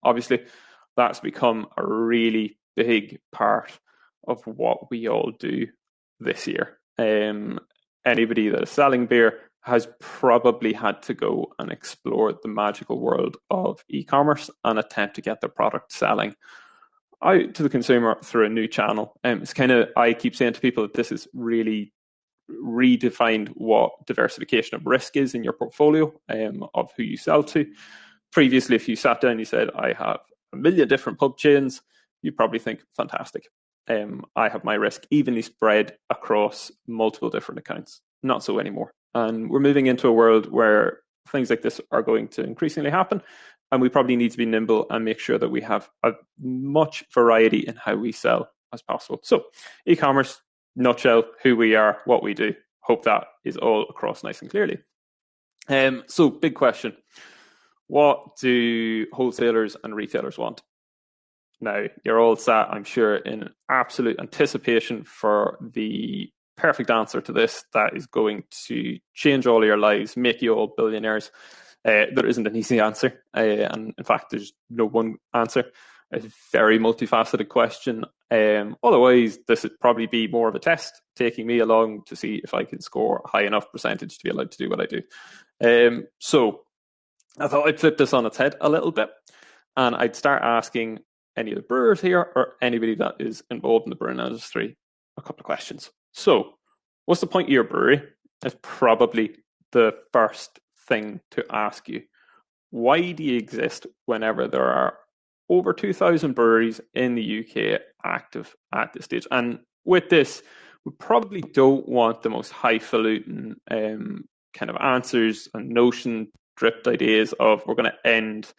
Obviously, that's become a really big part of what we all do this year. Anybody that is selling beer has probably had to go and explore the magical world of e-commerce and attempt to get their product selling out to the consumer through a new channel. It's kind of, I keep saying to people that this is really redefined what diversification of risk is in your portfolio of who you sell to. Previously, if you sat down and you said, I have a million different pub chains, you'd probably think, fantastic. I have my risk evenly spread across multiple different accounts. Not so anymore. And we're moving into a world where things like this are going to increasingly happen. And we probably need to be nimble and make sure that we have as much variety in how we sell as possible. So e-commerce, nutshell, who we are, what we do. Hope that is all across nice and clearly. So big question. What do wholesalers and retailers want? Now, you're all sat, I'm sure, in absolute anticipation for the perfect answer to this that is going to change all your lives, make you all billionaires. There isn't an easy answer. And in fact, there's no one answer. It's a very multifaceted question. Otherwise, this would probably be more of a test, taking me along to see if I can score a high enough percentage to be allowed to do what I do. So I thought I'd flip this on its head a little bit, and I'd start asking any of the brewers here or anybody that is involved in the brewing industry a couple of questions. So, what's the point of your brewery? Is probably the first thing to ask you. Why do you exist whenever there are over 2,000 breweries in the UK active at this stage? And with this, we probably don't want the most highfalutin kind of answers and notion dripped ideas of we're going to end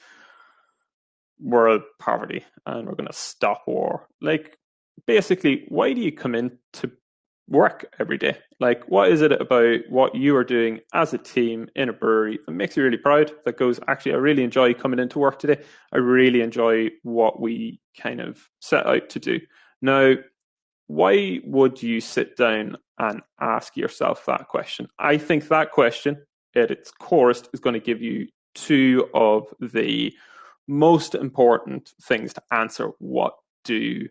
world poverty and we're going to stop war. Like, basically, why do you come in to work every day? Like, what is it about what you are doing as a team in a brewery that makes you really proud, that goes, actually, I really enjoy coming into work today. I really enjoy what we kind of set out to do. Now, why would you sit down and ask yourself that question? I think that question at its core is going to give you two of the most important things to answer. What do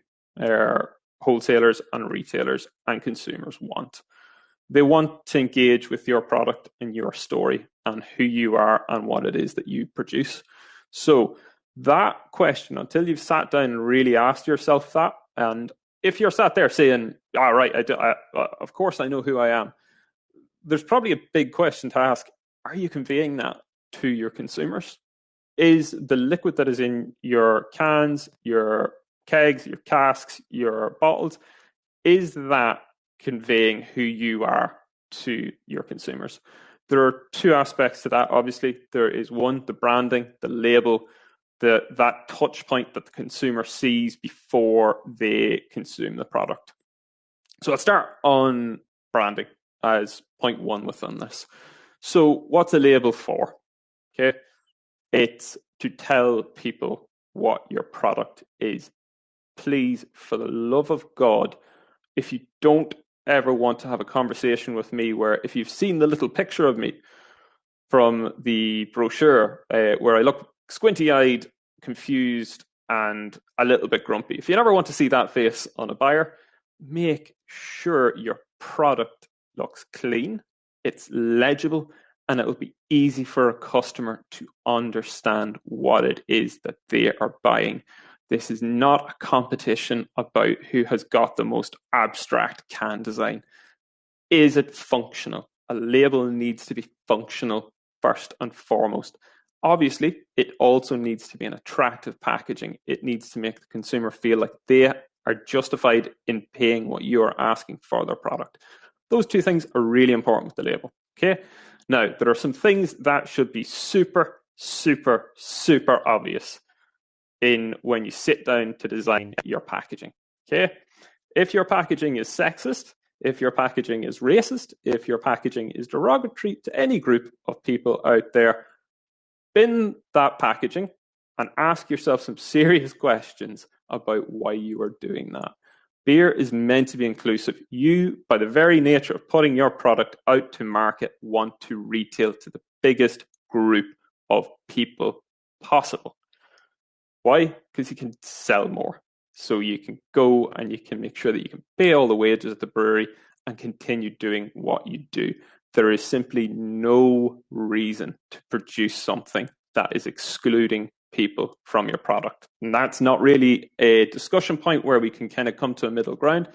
wholesalers and retailers and consumers want? They want to engage with your product and your story and who you are and what it is that you produce. So that question, until you've sat down and really asked yourself that, and if you're sat there saying, all right, of course I know who I am, there's probably a big question to ask. Are you conveying that to your consumers? Is the liquid that is in your cans, your kegs, your casks, your bottles, is that conveying who you are to your consumers? There are two aspects to that, obviously. There is one, the branding, the label, that touch point that the consumer sees before they consume the product. So let's start on branding as point one within this. So what's a label for? Okay, it's to tell people what your product is. Please, for the love of God, if you don't ever want to have a conversation with me where if you've seen the little picture of me from the brochure where I look squinty-eyed, confused, and a little bit grumpy, if you never want to see that face on a buyer, make sure your product looks clean, it's legible, and it'll be easy for a customer to understand what it is that they are buying. This is not a competition about who has got the most abstract can design. Is it functional? A label needs to be functional first and foremost. Obviously, it also needs to be an attractive packaging. It needs to make the consumer feel like they are justified in paying what you are asking for their product. Those two things are really important with the label. Okay. Now, there are some things that should be super, super, super obvious in when you sit down to design your packaging. Okay. If your packaging is sexist, if your packaging is racist, if your packaging is derogatory to any group of people out there, bin that packaging and ask yourself some serious questions about why you are doing that. Beer is meant to be inclusive. You, by the very nature of putting your product out to market, want to retail to the biggest group of people possible. Why? Because you can sell more. So you can go and you can make sure that you can pay all the wages at the brewery and continue doing what you do. There is simply no reason to produce something that is excluding people from your product. And that's not really a discussion point where we can kind of come to a middle ground.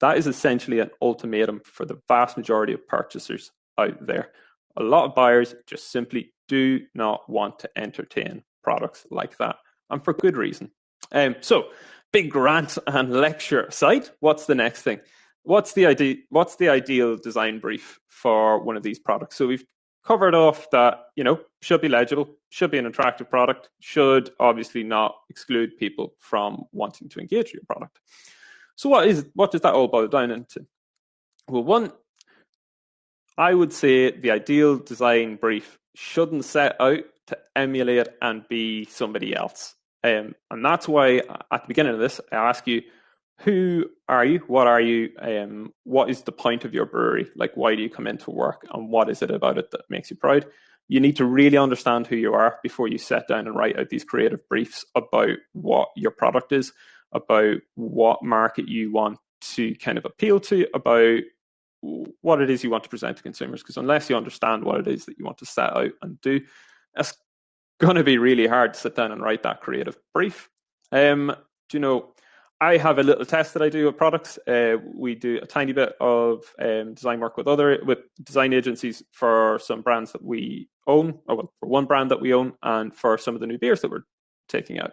That is essentially an ultimatum for the vast majority of purchasers out there. A lot of buyers just simply do not want to entertain products like that, and for good reason. So, big rant and lecture aside, what's the next thing? What's the ideal design brief for one of these products? So we've covered off that, should be legible, should be an attractive product, should obviously not exclude people from wanting to engage with your product. So what does that all boil down into? Well, one, I would say the ideal design brief shouldn't set out to emulate and be somebody else. And that's why at the beginning of this, I ask you, who are you? What are you? What is the point of your brewery? Like, why do you come into work? And what is it about it that makes you proud? You need to really understand who you are before you sit down and write out these creative briefs about what your product is, about what market you want to kind of appeal to, about what it is you want to present to consumers. Because unless you understand what it is that you want to set out and do, it's going to be really hard to sit down and write that creative brief. I have a little test that I do with products. We do a tiny bit of design work with design agencies for some brands that we own, for one brand that we own, and for some of the new beers that we're taking out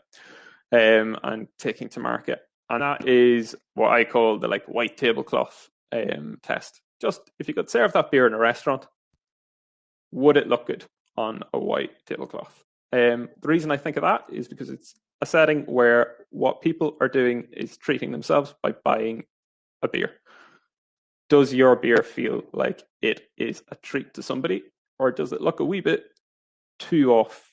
and taking to market. And that is what I call the white tablecloth test. Just if you could serve that beer in a restaurant, would it look good on a white tablecloth? The reason I think of that is because it's a setting where what people are doing is treating themselves by buying a beer. Does your beer feel like it is a treat to somebody, or does it look a wee bit too off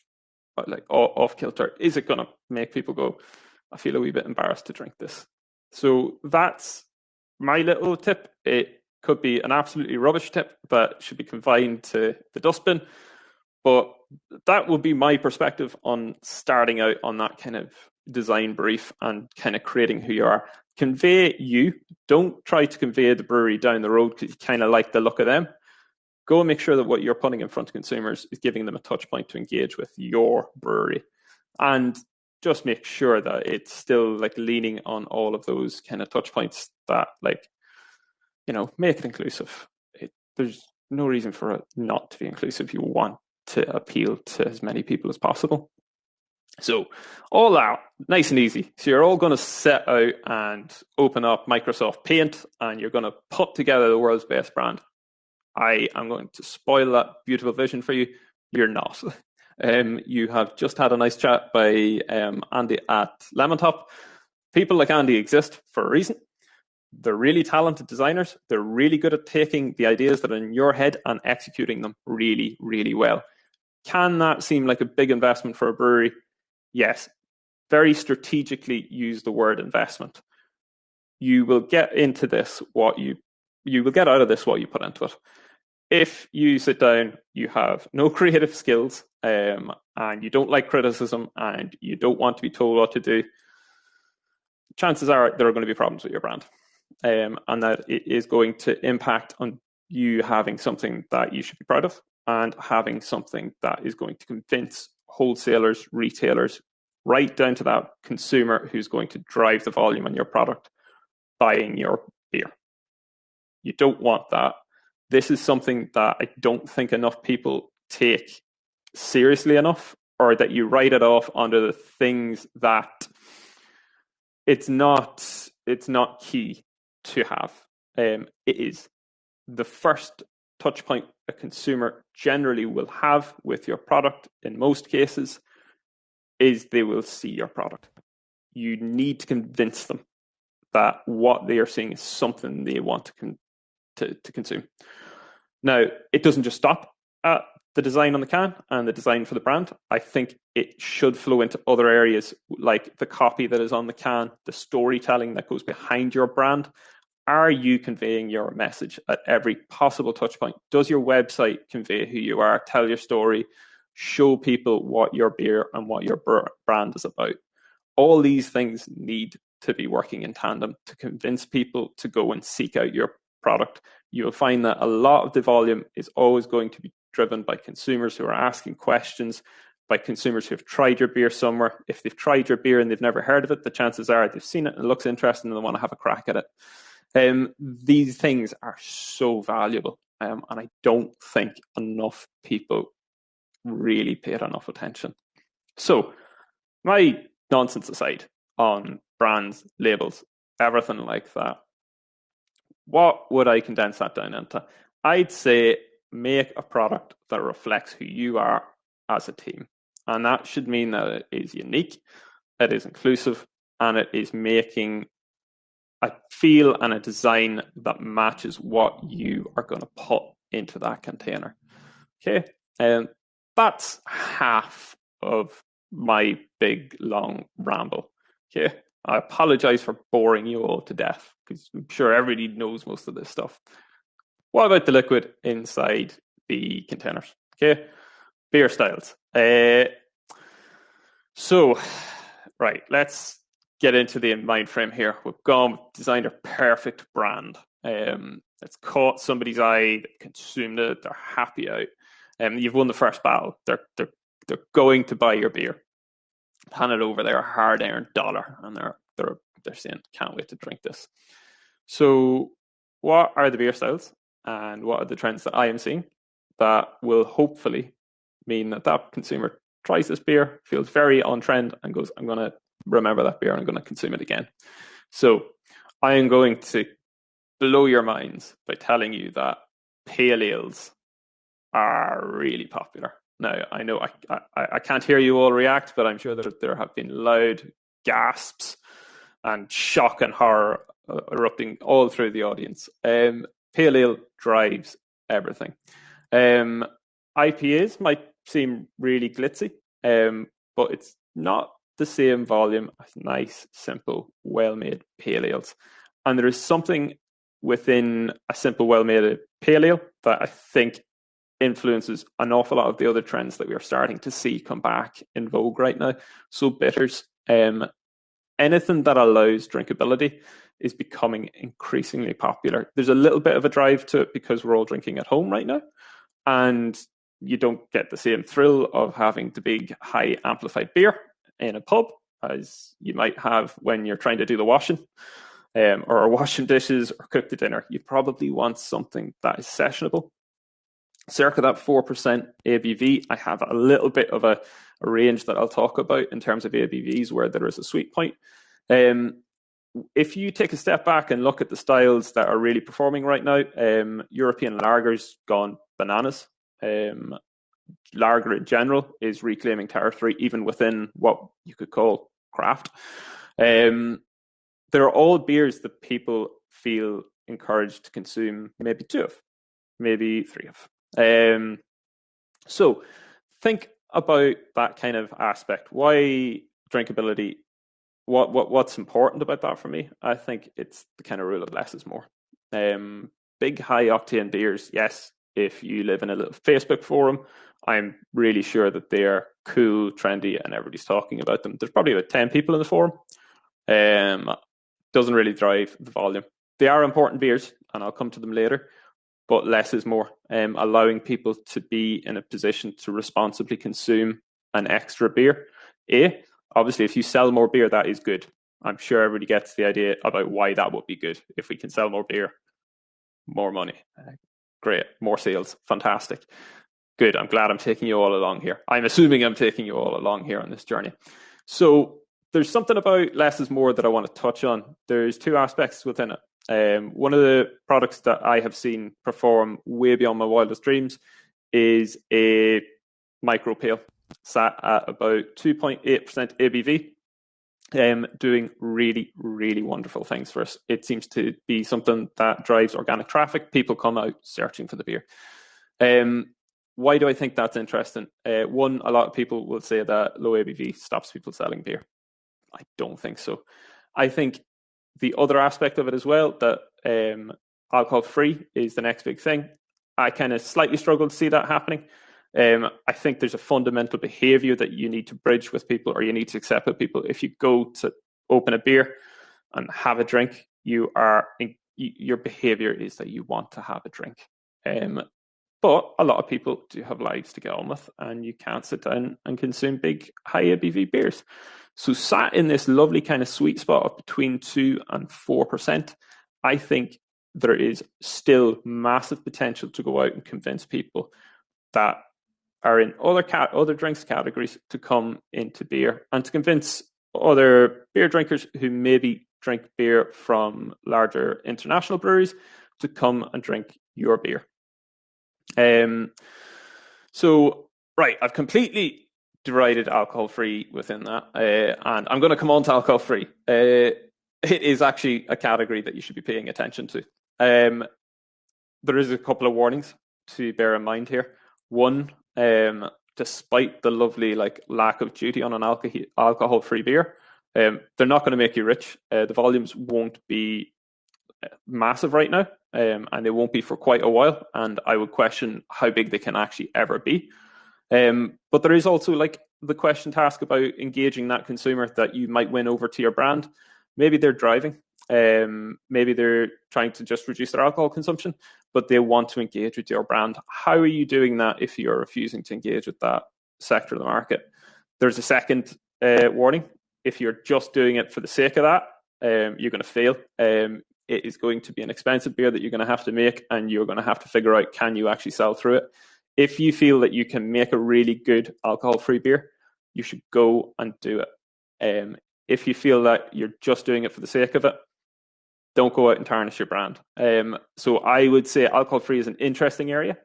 kilter? Is it going to make people go, I feel a wee bit embarrassed to drink this? So that's my little tip. It could be an absolutely rubbish tip that should be confined to the dustbin, but that would be my perspective on starting out on that kind of design brief and kind of creating who you are. Convey you. Don't try to convey the brewery down the road because you kind of like the look of them. Go and make sure that what you're putting in front of consumers is giving them a touch point to engage with your brewery. And just make sure that it's still leaning on all of those kind of touch points that make it inclusive. There's no reason for it not to be inclusive. You want to appeal to as many people as possible. So all out, nice and easy. So you're all going to set out and open up Microsoft Paint and you're going to put together the world's best brand. I am going to spoil that beautiful vision for you. You're not. You have just had a nice chat by Andy at Lemon Top. People like Andy exist for a reason. They're really talented designers. They're really good at taking the ideas that are in your head and executing them really, really well. Can that seem like a big investment for a brewery? Yes. Very strategically use the word investment. You will get into this you will get out of this what you put into it. If you sit down, you have no creative skills, and you don't like criticism, and you don't want to be told what to do, chances are there are going to be problems with your brand, and that it is going to impact on you having something that you should be proud of and having something that is going to convince wholesalers, retailers, right down to that consumer who's going to drive the volume on your product, buying your beer. You don't want that. This is something that I don't think enough people take seriously enough, or that you write it off under the things that it's not key to have. It is the first touch point a consumer generally will have with your product. In most cases, is they will see your product. You need to convince them that what they are seeing is something they want to consume. Now, it doesn't just stop at the design on the can and the design for the brand. I think it should flow into other areas like the copy that is on the can, the storytelling that goes behind your brand. Are you conveying your message at every possible touch point? Does your website convey who you are? Tell your story. Show people what your beer and what your brand is about. All these things need to be working in tandem to convince people to go and seek out your product. You'll find that a lot of the volume is always going to be driven by consumers who are asking questions, by consumers who have tried your beer somewhere. If they've tried your beer and they've never heard of it, the chances are they've seen it and it looks interesting and they want to have a crack at it. These things are so valuable, and I don't think enough people really paid enough attention. So, my nonsense aside on brands, labels, everything like that, what would I condense that down into? I'd say make a product that reflects who you are as a team. And that should mean that it is unique, it is inclusive, and it is making a feel and a design that matches what you are going to put into that container. Okay, and that's half of my big long ramble. Okay, I apologize for boring you all to death because I'm sure everybody knows most of this stuff. What about the liquid inside the containers? Okay, beer styles. So, right, let's get into the mind frame here. We've designed a perfect brand. It's caught somebody's eye, they consumed it, they're happy out. You've won the first battle. They're going to buy your beer, hand it over their hard-earned dollar, and they're saying, "Can't wait to drink this." So, what are the beer styles, and what are the trends that I am seeing that will hopefully mean that consumer tries this beer, feels very on trend, and goes, "I'm going to remember that beer, and I'm going to consume it again." So, I am going to blow your minds by telling you that pale ales are really popular. Now, I know I can't hear you all react, but I'm sure that there have been loud gasps and shock and horror erupting all through the audience. Pale ale drives everything. IPAs might seem really glitzy, but it's not the same volume as nice, simple, well-made pale ales. And there is something within a simple, well-made pale ale that I think influences an awful lot of the other trends that we are starting to see come back in vogue right now. So bitters, anything that allows drinkability is becoming increasingly popular. There's a little bit of a drive to it because we're all drinking at home right now, and you don't get the same thrill of having the big, high amplified beer in a pub as you might have when you're trying to do the washing, or washing dishes or cook the dinner. You probably want something that is sessionable. Circa that 4% ABV. I have a little bit of a range that I'll talk about in terms of ABVs where there is a sweet point. If you take a step back and look at the styles that are really performing right now, European lager's gone bananas. Lager in general is reclaiming territory, even within what you could call craft. They're all beers that people feel encouraged to consume maybe 2 of, maybe 3 of. So think about that kind of aspect. Why drinkability? What's important about that for me? I think it's the kind of rule of less is more. Big high octane beers, yes. If you live in a little Facebook forum, I'm really sure that they are cool, trendy, and everybody's talking about them. There's probably about 10 people in the forum. Doesn't really drive the volume. They are important beers, and I'll come to them later. But less is more, allowing people to be in a position to responsibly consume an extra beer. Obviously, if you sell more beer, that is good. I'm sure everybody gets the idea about why that would be good. If we can sell more beer, more money. Great, more sales, fantastic. Good, I'm glad I'm taking you all along here. I'm assuming I'm taking you all along here on this journey. So there's something about less is more that I want to touch on. There's 2 aspects within it. One of the products that I have seen perform way beyond my wildest dreams is a micro pale, sat at about 2.8% ABV, doing really, really wonderful things for us. It seems to be something that drives organic traffic. People come out searching for the beer. Why do I think that's interesting? One, a lot of people will say that low ABV stops people selling beer. I don't think so. I think the other aspect of it as well, that alcohol free is the next big thing. I kind of slightly struggle to see that happening. I think there's a fundamental behavior that you need to bridge with people, or you need to accept with people. If you go to open a beer and have a drink, your behavior is that you want to have a drink. But a lot of people do have lives to get on with, and you can't sit down and consume big, high ABV beers. So sat in this lovely kind of sweet spot of between 2 and 4%, I think there is still massive potential to go out and convince people that are in other drinks categories to come into beer, and to convince other beer drinkers who maybe drink beer from larger international breweries to come and drink your beer. So, right, I've completely derided alcohol-free within that, and I'm going to come on to alcohol-free. It is actually a category that you should be paying attention to. There is a couple of warnings to bear in mind here. One, despite the lovely lack of duty on an alcohol-free beer, they're not going to make you rich. The volumes won't be massive right now, and they won't be for quite a while, and I would question how big they can actually ever be. But there is also the question to ask about engaging that consumer that you might win over to your brand. Maybe they're driving, maybe they're trying to just reduce their alcohol consumption, but they want to engage with your brand. How are you doing that if you're refusing to engage with that sector of the market? There's a second warning. If you're just doing it for the sake of that, you're going to fail. It is going to be an expensive beer that you're going to have to make, and you're going to have to figure out, can you actually sell through it? If you feel that you can make a really good alcohol-free beer, you should go and do it. If you feel that you're just doing it for the sake of it, don't go out and tarnish your brand. So I would say alcohol-free is an interesting area.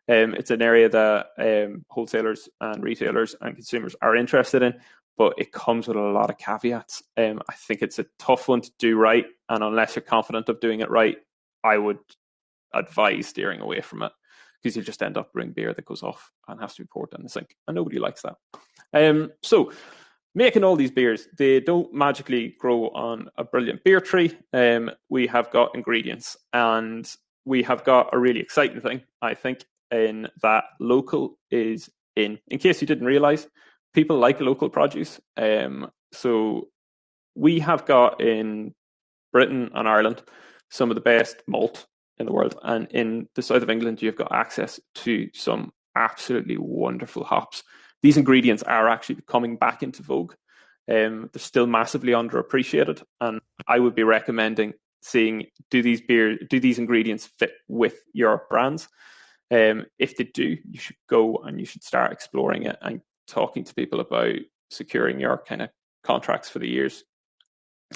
It's an area that wholesalers and retailers and consumers are interested in, but it comes with a lot of caveats. I think it's a tough one to do right, and unless you're confident of doing it right, I would advise steering away from it, because you just end up brewing beer that goes off and has to be poured down the sink, and nobody likes that. So making all these beers, they don't magically grow on a brilliant beer tree. We have got ingredients, and we have got a really exciting thing, I think, in that local is in case you didn't realize, people like local produce. So we have got in Britain and Ireland some of the best malt in the world, and in the south of England you've got access to some absolutely wonderful hops. These ingredients are actually coming back into vogue. They're still massively underappreciated, and I would be recommending seeing, do these ingredients fit with your brands? If they do, you should go and you should start exploring it and talking to people about securing your kind of contracts for the years,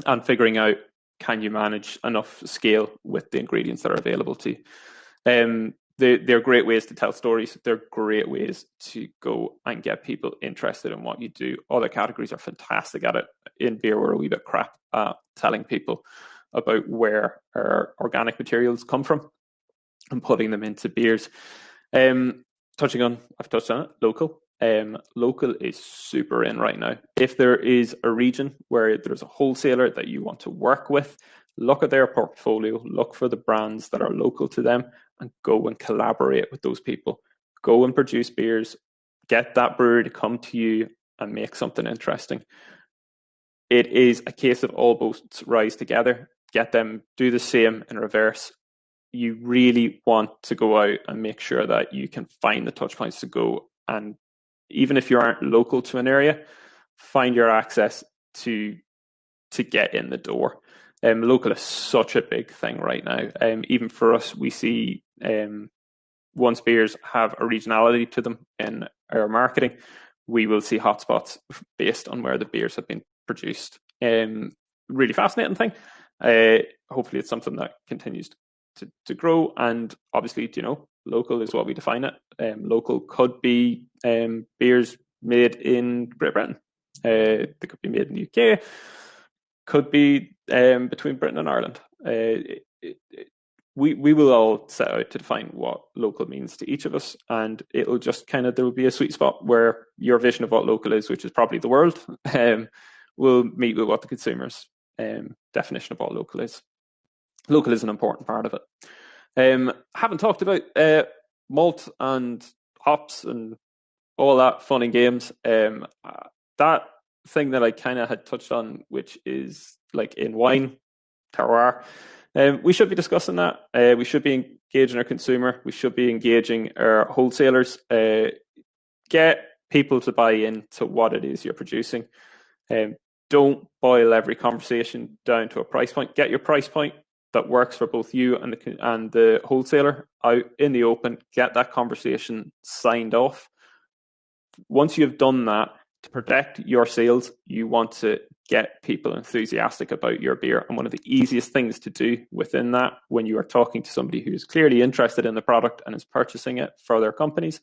and figuring out, can you manage enough scale with the ingredients that are available to you. They're great ways to tell stories. They're great ways to go and get people interested in what you do. Other categories are fantastic at it. In beer, we're a wee bit crap at telling people about where our organic materials come from and putting them into beers. I've touched on it, local. Local is super in right now. If there is a region where there's a wholesaler that you want to work with, look at their portfolio, look for the brands that are local to them, and go and collaborate with those people. Go and produce beers, get that brewery to come to you and make something interesting. It is a case of all boats rise together. Get them, do the same in reverse. You really want to go out and make sure that you can find the touch points to go, and even if you aren't local to an area, find your access to get in the door. Local is such a big thing right now. Even for us, we see once beers have a regionality to them in our marketing, we will see hotspots based on where the beers have been produced. Really fascinating thing. Hopefully it's something that continues to grow, and obviously, local is what we define it. Local could be beers made in Great Britain. They could be made in the UK. Could be between Britain and Ireland. We will all set out to define what local means to each of us, and it'll just there will be a sweet spot where your vision of what local is, which is probably the world, will meet with what the consumer's definition of what local is. Local is an important part of it. Haven't talked about malt and hops and all that fun and games. That thing that I kind of had touched on, which is like in wine, terroir, we should be discussing that. We should be engaging our consumer. We should be engaging our wholesalers. Get people to buy into what it is you're producing. Don't boil every conversation down to a price point. Get your price point that works for both you and the wholesaler out in the open. Get that conversation signed off. Once you've done that, to protect your sales, you want to get people enthusiastic about your beer. And one of the easiest things to do within that, when you are talking to somebody who is clearly interested in the product and is purchasing it for their companies,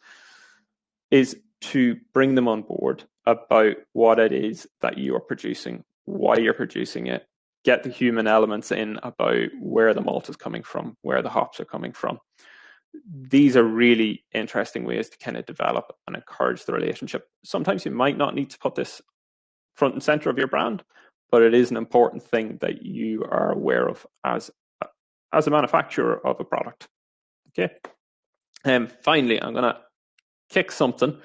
is to bring them on board about what it is that you are producing, why you're producing it, get the human elements in about where the malt is coming from, where the hops are coming from. These are really interesting ways to kind of develop and encourage the relationship. Sometimes you might not need to put this front and center of your brand, but it is an important thing that you are aware of as a manufacturer of a product. Okay. Finally, I'm going to kick something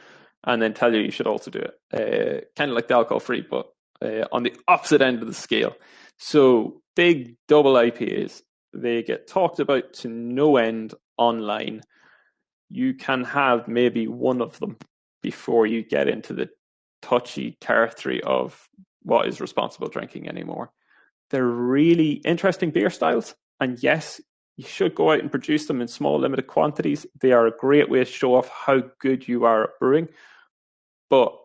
and then tell you should also do it. Kind of like the alcohol-free, but on the opposite end of the scale. So big double IPAs, they get talked about to no end online. You can have maybe one of them before you get into the touchy territory of what is responsible drinking anymore. They're really interesting beer styles. And yes, you should go out and produce them in small, limited quantities. They are a great way to show off how good you are at brewing. But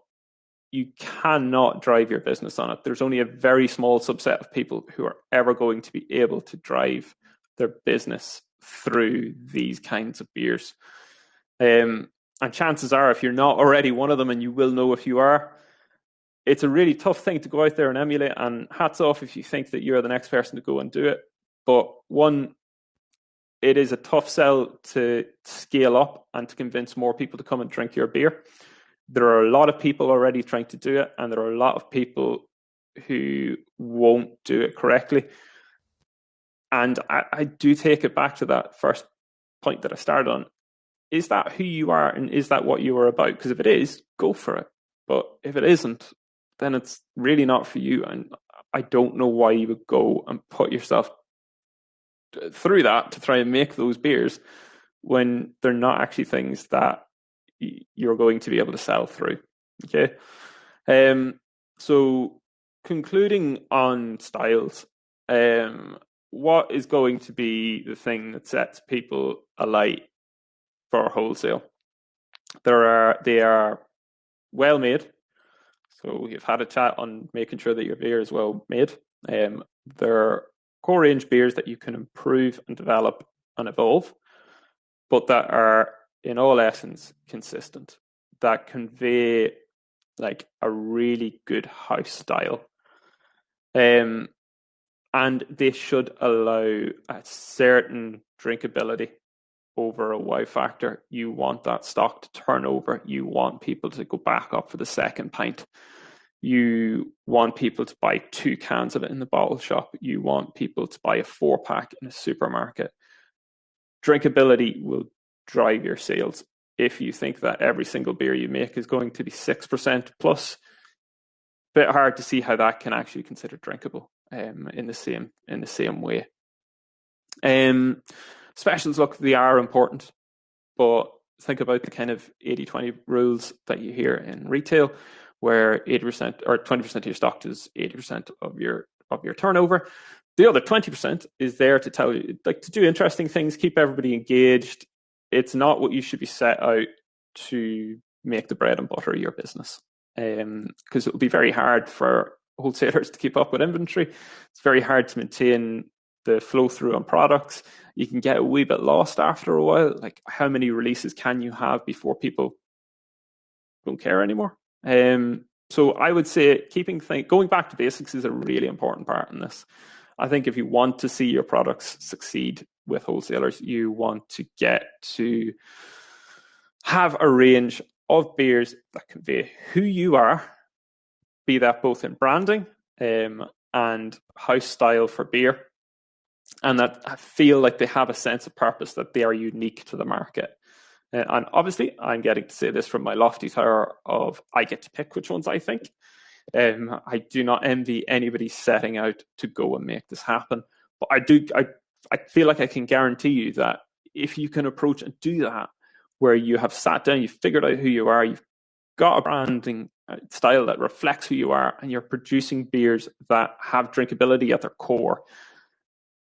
you cannot drive your business on it. There's only a very small subset of people who are ever going to be able to drive their business through these kinds of beers. And chances are, if you're not already one of them, and you will know if you are, it's a really tough thing to go out there and emulate, and hats off if you think that you're the next person to go and do it. But one, it is a tough sell to scale up and to convince more people to come and drink your beer. There are a lot of people already trying to do it, and there are a lot of people who won't do it correctly. And I do take it back to that first point that I started on. Is that who you are, and is that what you are about? Because if it is, go for it. But if it isn't, then it's really not for you. And I don't know why you would go and put yourself through that to try and make those beers when they're not actually things that you're going to be able to sell through. Okay. So concluding on styles, what is going to be the thing that sets people alight for wholesale? They are well made. So we've had a chat on making sure that your beer is well made. They're core range beers that you can improve and develop and evolve, but that are in all essence consistent, that convey like a really good house style. And they should allow a certain drinkability over a wow factor. You want that stock to turn over. You want people to go back up for the second pint. You want people to buy 2 cans of it in the bottle shop. You want people to buy a 4-pack in a supermarket. Drinkability will drive your sales. If you think that every single beer you make is going to be 6% plus, a bit hard to see how that can actually be considered drinkable in the same way. Specials, look, they are important, but think about the kind of 80-20 rules that you hear in retail, where 80% or 20% of your stock is 80% of your turnover. The other 20% is there to tell you, like, to do interesting things, keep everybody engaged. It's not what you should be set out to make the bread and butter of your business, because it will be very hard for wholesalers to keep up with inventory. It's very hard to maintain the flow through on products. You can get a wee bit lost after a while. Like, how many releases can you have before people don't care anymore? So I would say going back to basics is a really important part in this. I think if you want to see your products succeed with wholesalers, you want to get to have a range of beers that convey who you are, be that both in branding and house style for beer, and that feel like they have a sense of purpose, that they are unique to the market. And obviously, I'm getting to say this from my lofty tower of I get to pick which ones I think. I do not envy anybody setting out to go and make this happen. But I feel like I can guarantee you that if you can approach and do that, where you have sat down, you've figured out who you are, you've got a branding style that reflects who you are, and you're producing beers that have drinkability at their core,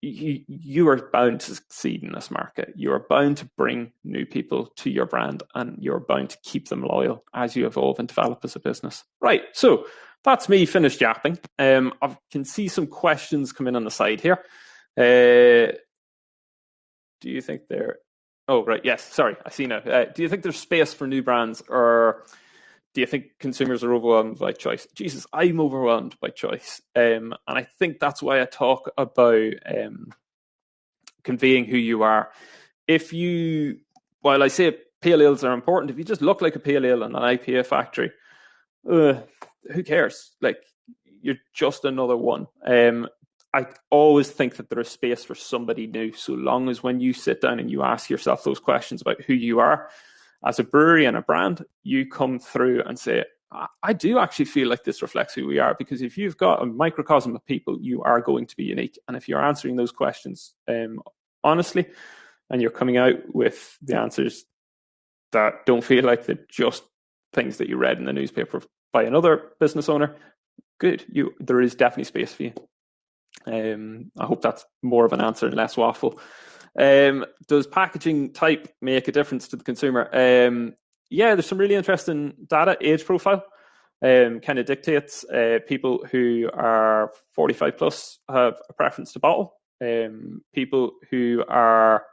you are bound to succeed in this market. You are bound to bring new people to your brand, and you're bound to keep them loyal as you evolve and develop as a business. Right, so that's me finished yapping. I can see some questions come in on the side here. Do you think there... Oh, right, yes, sorry, I see now. Do you think there's space for new brands, or do you think consumers are overwhelmed by choice? Jesus, I'm overwhelmed by choice. And I think that's why I talk about conveying who you are. While I say pale ales are important, if you just look like a pale ale in an IPA factory, who cares? Like, you're just another one. I always think that there is space for somebody new, so long as when you sit down and you ask yourself those questions about who you are as a brewery and a brand, you come through and say, I do actually feel like this reflects who we are, because if you've got a microcosm of people, you are going to be unique. And if you're answering those questions honestly, and you're coming out with the answers that don't feel like they're just things that you read in the newspaper by another business owner, good. There is definitely space for you. I hope that's more of an answer and less waffle. Does packaging type make a difference to the consumer? Yeah, there's some really interesting data. Age profile kind of dictates. People who are 45 plus have a preference to bottle. People who are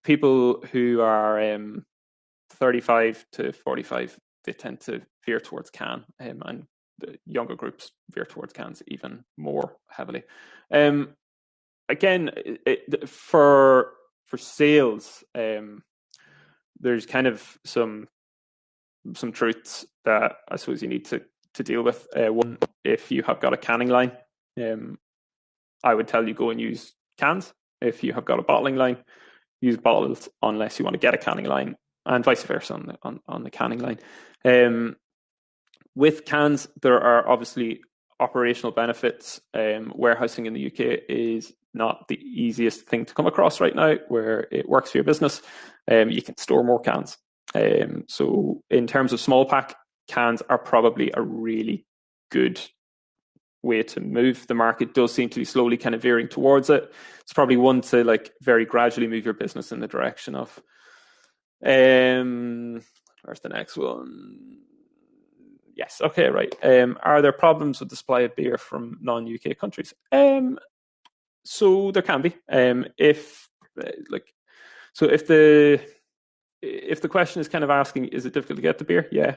35 to 45, they tend to veer towards can, and the younger groups veer towards cans even more heavily. Again, for sales, there's kind of some truths that I suppose you need to deal with. One, if you have got a canning line, I would tell you go and use cans. If you have got a bottling line, use bottles unless you want to get a canning line, and vice versa on the canning line. With cans, there are obviously operational benefits. Warehousing in the UK is not the easiest thing to come across right now, where it works for your business. You can store more cans. So in terms of small pack, cans are probably a really good way to move. The market does seem to be slowly kind of veering towards it. It's probably one to like very gradually move your business in the direction of. Where's the next one? Yes. Okay. Right. Are there problems with the supply of beer from non-UK countries? So there can be. If the question is kind of asking, is it difficult to get the beer? Yeah.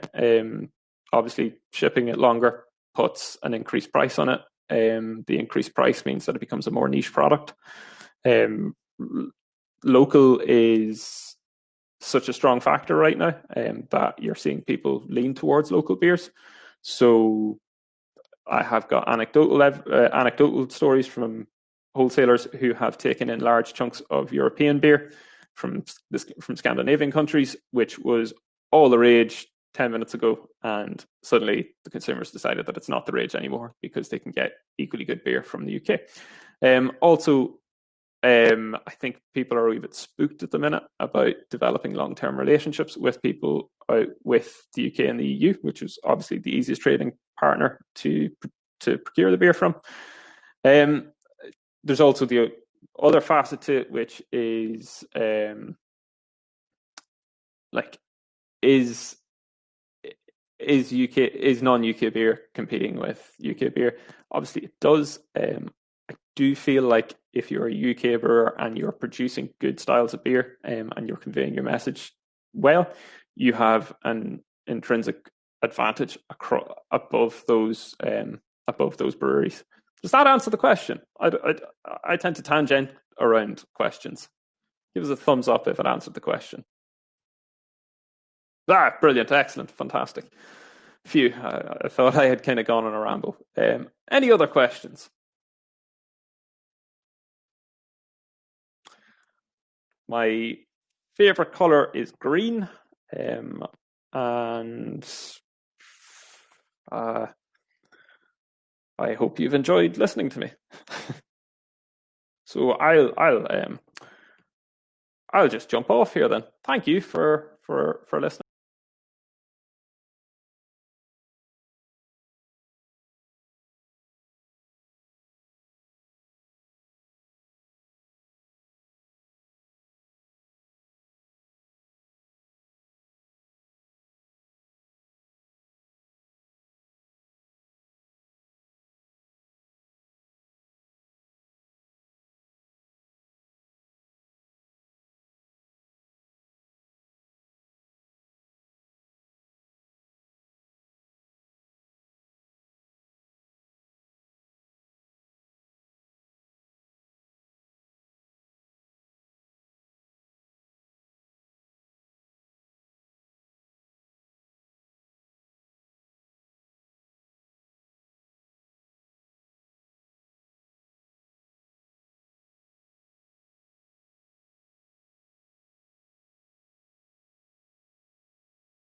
Obviously, shipping it longer puts an increased price on it. The increased price means that it becomes a more niche product. Local is such a strong factor right now that you're seeing people lean towards local beers. So I have got anecdotal stories from wholesalers who have taken in large chunks of European beer from Scandinavian countries, which was all the rage 10 minutes ago, and suddenly the consumers decided that it's not the rage anymore because they can get equally good beer from the UK. I think people are a wee bit spooked at the minute about developing long-term relationships with people with the UK and the EU, which is obviously the easiest trading partner to procure the beer from. There's also the other facet to it, which is is non-UK beer competing with UK beer? Obviously, it does. I do feel like if you're a UK brewer and you're producing good styles of beer and you're conveying your message well, you have an intrinsic advantage above those breweries. Does that answer the question? I tend to tangent around questions. Give us a thumbs up if it answered the question. Brilliant, excellent, fantastic. Phew, I thought I had kind of gone on a ramble. Any other questions? My favorite color is green, and I hope you've enjoyed listening to me. So I'll just jump off here then. Thank you for listening.